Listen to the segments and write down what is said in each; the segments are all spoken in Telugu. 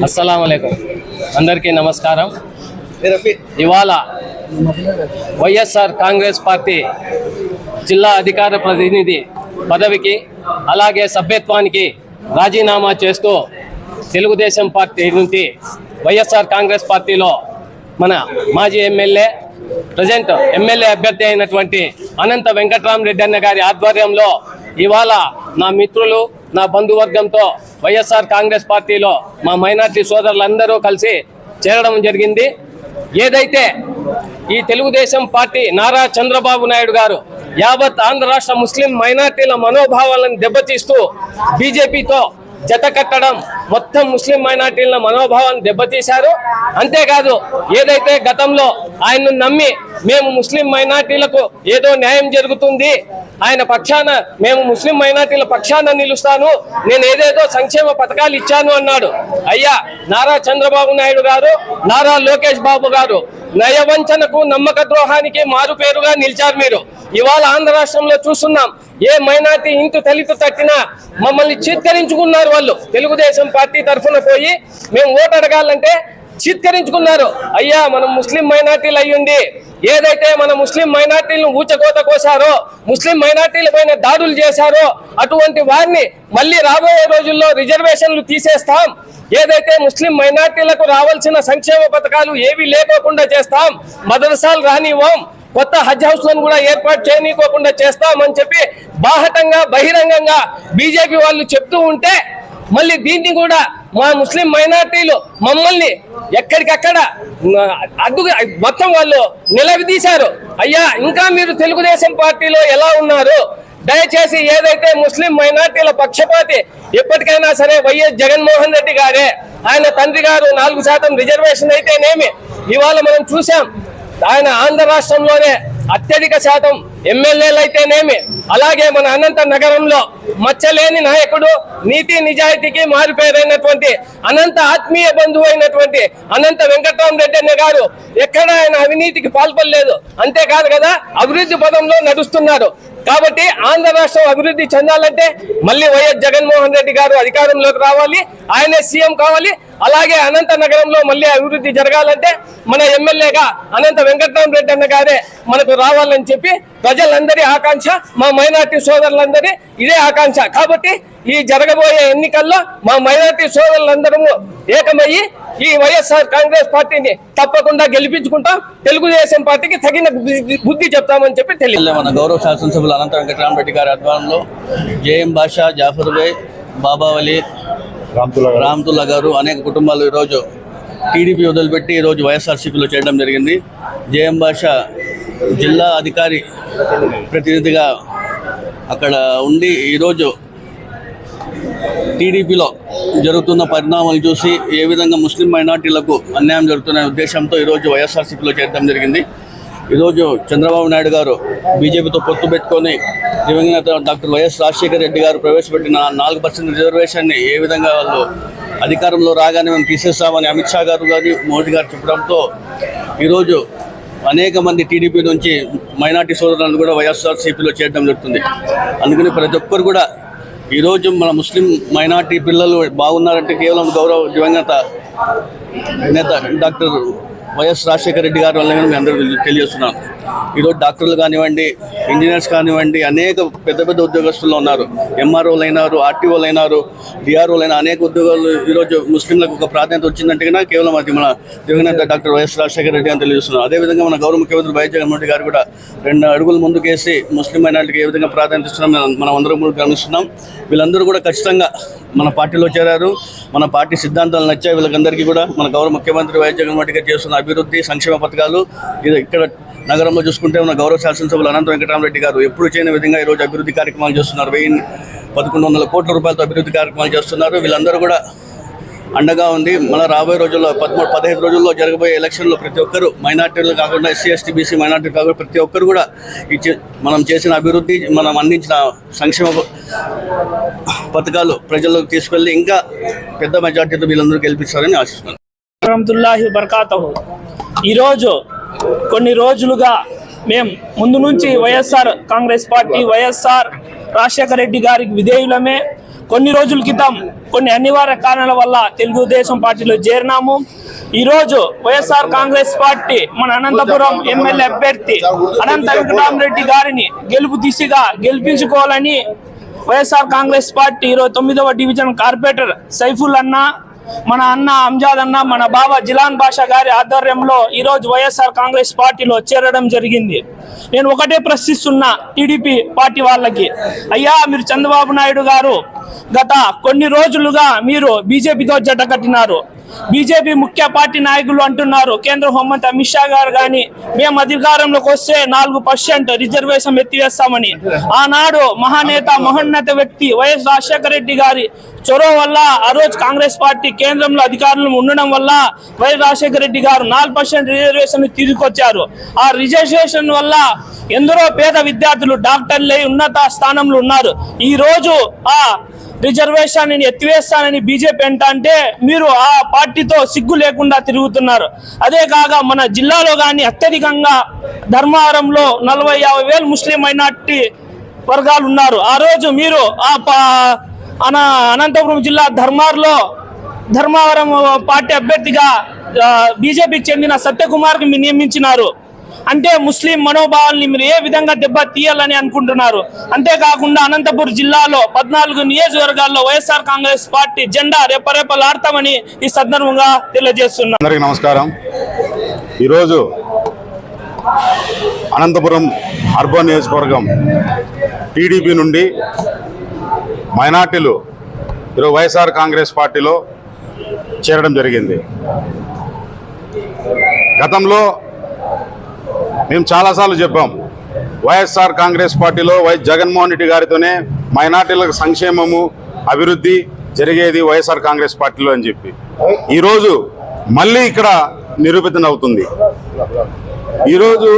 అస్సలాముఅలైకుం అందరికీ నమస్కారం. ఇవాళ వైఎస్ఆర్ కాంగ్రెస్ పార్టీ జిల్లా అధికార ప్రతినిధి పదవికి అలాగే సభ్యత్వానికి రాజీనామా చేస్తూ తెలుగుదేశం పార్టీ నుంచి వైఎస్ఆర్ కాంగ్రెస్ పార్టీలో మన మాజీ ఎమ్మెల్యే ప్రజెంట్ ఎమ్మెల్యే అభ్యర్థి అయినటువంటి అనంత వెంకట్రామరెడ్డి అన్న గారి ఆధ్వర్యంలో ఇవాళ నా మిత్రులు నా బంధువర్గంతో వైఎస్ఆర్ కాంగ్రెస్ పార్టీలో మా మైనార్టీ సోదరులందరూ కలిసి చేరడం జరిగింది. ఏదైతే ఈ తెలుగుదేశం పార్టీ నారా చంద్రబాబు నాయుడు గారు యావత్ ఆంధ్ర రాష్ట్ర ముస్లిం మైనార్టీల మనోభావాలను దెబ్బతీస్తూ బీజేపీతో జత కట్టడం మొత్తం ముస్లిం మైనార్టీల మనోభావాన్ని దెబ్బతీశారు. అంతేకాదు ఏదైతే గతంలో ఆయన్ను నమ్మి మేము ముస్లిం మైనార్టీలకు ఏదో న్యాయం జరుగుతుంది, ఆయన పక్షాన మేము ముస్లిం మైనార్టీల పక్షాన నిలుస్తాను, నేను ఏదేదో సంక్షేమ పథకాలు ఇచ్చాను అన్నాడు. అయ్యా నారా చంద్రబాబు నాయుడు గారు, నారా లోకేష్ బాబు గారు నయవంచనకు నమ్మక ద్రోహానికి మారు పేరుగా నిలిచారు మీరు. ఇవాళ ఆంధ్ర రాష్ట్రంలో చూస్తున్నాం, ఏ మైనార్టీ ఇంటి తలితో తట్టినా మమ్మల్ని చీత్కరించుకున్నారు. వాళ్ళు తెలుగుదేశం పార్టీ తరఫున పోయి మేము ఓటు అడగాలంటే చీత్కరించుకున్నారు. అయ్యా మనం ముస్లిం మైనార్టీలు అయ్యుండి ఏదైతే మన ముస్లిం మైనార్టీలను ఊచకోత కోసారో, ముస్లిం మైనార్టీల పైన దాడులు చేశారో అటువంటి వారిని మళ్ళీ రాబోయే రోజుల్లో రిజర్వేషన్లు తీసేస్తాం, ఏదైతే ముస్లిం మైనార్టీలకు రావాల్సిన సంక్షేమ పథకాలు ఏవి లేకోకుండా చేస్తాం, మదరసాలు రానివ్వం, కొత్త హజ్ హౌస్లను కూడా ఏర్పాటు చేయనీకోకుండా చేస్తామని చెప్పి బాహటంగా బహిరంగంగా బీజేపీ వాళ్ళు చెప్తూ ఉంటే మళ్ళీ దీన్ని కూడా మా ముస్లిం మైనార్టీలు మమ్మల్ని ఎక్కడికక్కడ మొత్తం వాళ్ళు నిలదీశారు. అయ్యా ఇంకా మీరు తెలుగుదేశం పార్టీలో ఎలా ఉన్నారు? దయచేసి ఏదైతే ముస్లిం మైనార్టీల పక్షపాతి ఎప్పటికైనా సరే వైఎస్ జగన్మోహన్ రెడ్డి గారే, ఆయన తండ్రి గారు 4% రిజర్వేషన్ అయితేనేమి ఇవాళ మనం చూసాం, ఆయన ఆంధ్ర రాష్ట్రంలోనే అత్యధిక శాతం ఎమ్మెల్యేలు అయితేనేమి, అలాగే మన అనంత నగరంలో మచ్చలేని నాయకుడు, నీతి నిజాయితీకి మారిపోయినటువంటి అనంత ఆత్మీయ బంధువు అయినటువంటి అనంత వెంకట్రామరెడ్డి అన్న గారు ఎక్కడ ఆయన అవినీతికి పాల్పడలేదు. అంతేకాదు కదా అభివృద్ధి పదంలో నడుస్తున్నారు. కాబట్టి ఆంధ్ర రాష్ట్రం అభివృద్ధి చెందాలంటే మళ్ళీ వైఎస్ జగన్మోహన్ రెడ్డి గారు అధికారంలోకి రావాలి, ఆయనే సీఎం కావాలి. అలాగే అనంత నగరంలో మళ్ళీ అభివృద్ధి జరగాలంటే మన ఎమ్మెల్యేగా అనంత వెంకట్రామరెడ్డి అన్న గారే మనకు రావాలని చెప్పి ప్రజలందరి ఆకాంక్ష, మా మైనార్టీ సోదరులందరి ఇదే ఆకాంక్ష. కాబట్టి ఈ జరగబోయే ఎన్నికల్లో మా మైనార్టీ సోదరులందరూ ఏకమయ్యి ఈ వైఎస్ఆర్ కాంగ్రెస్ పార్టీని తప్పకుండా గెలిపించుకుంటాం, తెలుగుదేశం పార్టీకి తగిన బుద్ధి చెప్తామని చెప్పి తెలియదు. మన గౌరవ శాసనసభ్యులు అనంత వెంకటరామరెడ్డి గారి ఆధ్వర్యంలో జేఎం బాషా, జాఫర్ బై, బాబావలి, రామ్తుల్లా గారు అనేక కుటుంబాలు ఈరోజు టీడీపీ వదిలిపెట్టి ఈరోజు వైఎస్ఆర్సీపీలో చేయడం జరిగింది. జేఎం బాషా జిల్లా అధికారి ప్రతినిధిగా అక్కడ ఉండి ఈరోజు టీడీపీలో జరుగుతున్న పరిణామాలు చూసి ఏ విధంగా ముస్లిం మైనార్టీలకు అన్యాయం జరుగుతున్న ఉద్దేశంతో ఈరోజు వైఎస్ఆర్సీపీలో చేరడం జరిగింది. ఈరోజు చంద్రబాబు నాయుడు గారు బీజేపీతో పొత్తు పెట్టుకొని దివంగత డాక్టర్ వైఎస్ రాజశేఖర రెడ్డి గారు ప్రవేశపెట్టిన 4% రిజర్వేషన్ని ఏ విధంగా వాళ్ళు అధికారంలో రాగానే మేము తీసేస్తామని అమిత్ షా గారు కానీ మోడీ గారు చెప్పడంతో ఈరోజు అనేక మంది టీడీపీ నుంచి మైనార్టీ సోదరులను కూడా వైఎస్ఆర్సీపీలో చేరడం జరుగుతుంది. అందుకని ప్రతి ఒక్కరు కూడా ఈరోజు మన ముస్లిం మైనార్టీ పిల్లలు బాగున్నారంటే కేవలం గౌరవ దివంగత నేత డాక్టర్ వైఎస్ రాజశేఖర రెడ్డి గారి వల్ల మేము అందరూ తెలియజేస్తున్నాం. ఈరోజు డాక్టర్లు కానివ్వండి, ఇంజనీర్స్ కానివ్వండి, అనేక పెద్ద పెద్ద ఉద్యోగస్తులు ఉన్నారు, ఎంఆర్ఓలు అయినారు, ఆర్టీఓలు అయినారు, డిఆర్ఓలు అయినా అనేక ఉద్యోగాలు ఈరోజు ముస్లింలకు ఒక ప్రాధాన్యత వచ్చిందంటే కన్నా కేవలం అది మన దివంగత డాక్టర్ వైఎస్ రాజశేఖర రెడ్డి అని తెలియజేస్తున్నాం. అదేవిధంగా మన గౌరవ ముఖ్యమంత్రి వైఎస్ జగన్మోహన్ రెడ్డి గారు కూడా 2 అడుగులు ముందుకేసి ముస్లిం మైనార్టీకి ఏ విధంగా ప్రాధాన్యత ఇస్తున్నాం మనం అందరం కూడా గమనిస్తున్నాం. వీళ్ళందరూ కూడా ఖచ్చితంగా మన పార్టీలో చేరారు, మన పార్టీ సిద్ధాంతాలు నచ్చాయి వీళ్ళకందరికీ కూడా. మన గౌరవ ముఖ్యమంత్రి వైఎస్ జగన్మోహన్ రెడ్డి గారు చేస్తున్న అభివృద్ధి సంక్షేమ పథకాలు ఇది ఇక్కడ నగరంలో చూసుకుంటే మన గౌరవ శాసనసభ్యులు అనంత వెంకటరామరెడ్డి గారు ఎప్పుడు చేయని విధంగా ఈరోజు అభివృద్ధి కార్యక్రమాలు చేస్తున్నారు. 1100 కోట్ల రూపాయలతో అభివృద్ధి కార్యక్రమాలు చేస్తున్నారు. వీళ్ళందరూ కూడా అండగా ఉంది. మన రాబోయే రోజుల్లో 13-15 రోజుల్లో జరగబోయే ఎలక్షన్లో ప్రతి ఒక్కరు మైనార్టీలు కాకుండా ఎస్సీ ఎస్టీ బీసీ మైనార్టీలు కాకుండా ప్రతి ఒక్కరు కూడా మనం చేసిన అభివృద్ధి, మనం అందించిన సంక్షేమ పథకాలు ప్రజల్లోకి తీసుకెళ్ళి ఇంకా పెద్ద మెజార్టీతో వీళ్ళందరూ గెలిపిస్తారని ఆశిస్తున్నాను. రహమతుల్లాహి వబరకాతుహు. ఈరోజు కొన్ని రోజులుగా మేము ముందు నుంచి వైఎస్ఆర్ కాంగ్రెస్ పార్టీ, వైఎస్ఆర్ రాజశేఖర రెడ్డి గారికి విధేయులమే. కొన్ని రోజుల క్రితం కొన్ని అనివార్య కారణాల వల్ల తెలుగుదేశం పార్టీలో చేరినాము. ఈరోజు వైఎస్ఆర్ కాంగ్రెస్ పార్టీ మన అనంతపురం ఎమ్మెల్యే అభ్యర్థి అనంత వెంకటరామరెడ్డి గారిని గెలుపు దిశగా గెలిపించుకోవాలని వైఎస్ఆర్ కాంగ్రెస్ పార్టీ 29వ డివిజన్ కార్పొరేటర్ సైఫుల్ అన్న, మన అన్న అంజాద్ అన్న, మన బాబా జిలాన్ బాషా గారి ఆధ్వర్యంలో ఈరోజు వైఎస్ఆర్ కాంగ్రెస్ పార్టీలో చేరడం జరిగింది. నేను ఒకటే ప్రశ్నిస్తున్నా టీడీపీ పార్టీ వాళ్ళకి, అయ్యా మీరు చంద్రబాబు నాయుడు గారు గత కొన్ని రోజులుగా మీరు బీజేపీతో జట్ట కట్టినారు. బీజేపీ ముఖ్య పార్టీ నాయకులు అంటున్నారు, కేంద్ర హోంమంత్రి అమిత్ షా గారు కానీ మేము అధికారంలోకి వస్తే 4% రిజర్వేషన్ ఎత్తివేస్తామని. ఆనాడు మహానేత మహోన్నత వ్యక్తి వైఎస్ రాజశేఖర రెడ్డి గారి చొరవ వల్ల ఆ రోజు కాంగ్రెస్ పార్టీ కేంద్రంలో అధికారంలో ఉండడం వల్ల వైఎస్ రాజశేఖర రెడ్డి గారు 4% రిజర్వేషన్ తీసుకొచ్చారు. ఆ రిజర్వేషన్ వల్ల ఎందరో పేద విద్యార్థులు డాక్టర్లే ఉన్నత స్థానంలో ఉన్నారు. ఈ రోజు ఆ రిజర్వేషన్ ఎత్తివేస్తానని బీజేపీ అంటే మీరు ఆ పార్టీతో సిగ్గు లేకుండా తిరుగుతున్నారు. అదే కాక మన జిల్లాలో కానీ అత్యధికంగా ధర్మవరంలో 40-50 వేలు ముస్లిం మైనార్టీ వర్గాలు ఉన్నారు. ఆ రోజు మీరు అనంతపురం జిల్లా ధర్మవరం పార్టీ అభ్యర్థిగా బీజేపీకి చెందిన సత్యకుమార్కి మీరు నియమించినారు. అంటే ముస్లిం మనోభావాల్ని మీరు ఏ విధంగా దెబ్బ తీయాలని అనుకుంటున్నారు? అంతేకాకుండా అనంతపురం జిల్లాలో 14 నియోజకవర్గాల్లో వైఎస్ఆర్ కాంగ్రెస్ పార్టీ జెండా రేపరేపలాడతామని ఈ సందర్భంగా తెలియజేస్తున్నాను. అందరికీ నమస్కారం. ఈరోజు అనంతపురం అర్బన్ నియోజకవర్గం టీడీపీ నుండి మైనార్టీలు ఈరోజు వైఎస్ఆర్ కాంగ్రెస్ పార్టీలో చేరడం జరిగింది. గతంలో మేము చాలాసార్లు చెప్పాం, వైఎస్ఆర్ కాంగ్రెస్ పార్టీలో జగన్మోహన్ రెడ్డి గారితోనే మైనార్టీలకు సంక్షేమము అభివృద్ధి జరిగేది వైఎస్ఆర్ కాంగ్రెస్ పార్టీలో అని చెప్పి ఈరోజు మళ్ళీ ఇక్కడ నిరూపితం అవుతుంది. ఈరోజు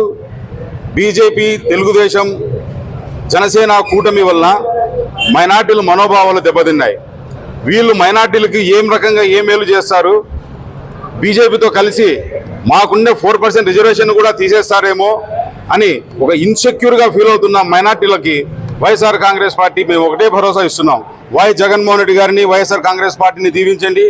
బీజేపీ, తెలుగుదేశం, జనసేన కూటమి వలన మైనార్టీల మనోభావాలు దెబ్బతిన్నాయి. వీళ్ళు మైనార్టీలకి ఏం రకంగా ఏ మేలు చేస్తారు, బీజేపీతో కలిసి మాకుండే 4% రిజర్వేషన్ కూడా తీసేస్తారేమో అని ఒక ఇన్సెక్యూర్గా ఫీల్ అవుతున్న మైనార్టీలకి వైఎస్ఆర్ కాంగ్రెస్ పార్టీ మేము ఒకటే భరోసా ఇస్తున్నాం. వైఎస్ జగన్మోహన్ రెడ్డి గారిని, వైఎస్ఆర్ కాంగ్రెస్ పార్టీని దీవించండి.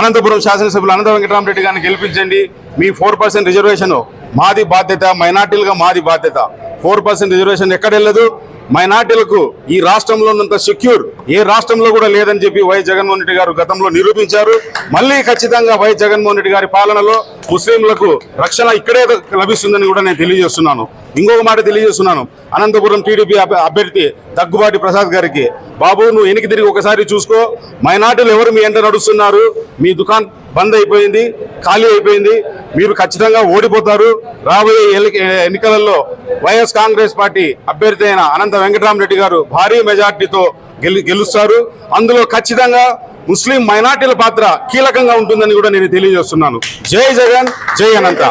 అనంతపురం శాసనసభ్యులు అనంత వెంకటరామరెడ్డి గారిని గెలిపించండి. మీ 4% రిజర్వేషన్ మాది బాధ్యత, మైనార్టీలుగా మాది బాధ్యత. 4% రిజర్వేషన్ ఎక్కడ వెళ్ళదు. మైనార్టీలకు ఈ రాష్ట్రంలో ఉన్నంత సెక్యూర్ ఏ రాష్ట్రంలో కూడా లేదని చెప్పి వైఎస్ జగన్మోహన్ రెడ్డి గారు గతంలో నిరూపించారు. మళ్ళీ ఖచ్చితంగా వైఎస్ జగన్మోహన్ రెడ్డి గారి పాలనలో ముస్లింలకు రక్షణ ఇక్కడే లభిస్తుందని కూడా నేను తెలియజేస్తున్నాను. ఇంకొక మాట తెలియజేస్తున్నాను, అనంతపురం టీడీపీ అభ్యర్థి దగ్గుబాటి ప్రసాద్ గారికి, బాబు నువ్వు వెనక్కి తిరిగి ఒకసారి చూసుకో, మైనార్టీలు ఎవరు మీ ఎంట నడుస్తున్నారు, మీ దుకాణం బంద్ అయిపోయింది, ఖాళీ అయిపోయింది, మీరు ఖచ్చితంగా ఓడిపోతారు. రాబోయే ఎన్నికలలో వైఎస్ కాంగ్రెస్ పార్టీ అభ్యర్థి అయిన అనంత వెంకటరామరెడ్డి గారు భారీ మెజార్టీతో గెలుస్తారు. అందులో ఖచ్చితంగా ముస్లిం మైనార్టీల పాత్ర కీలకంగా ఉంటుందని కూడా నేను తెలియజేస్తున్నాను. జై జగన్, జై అనంత.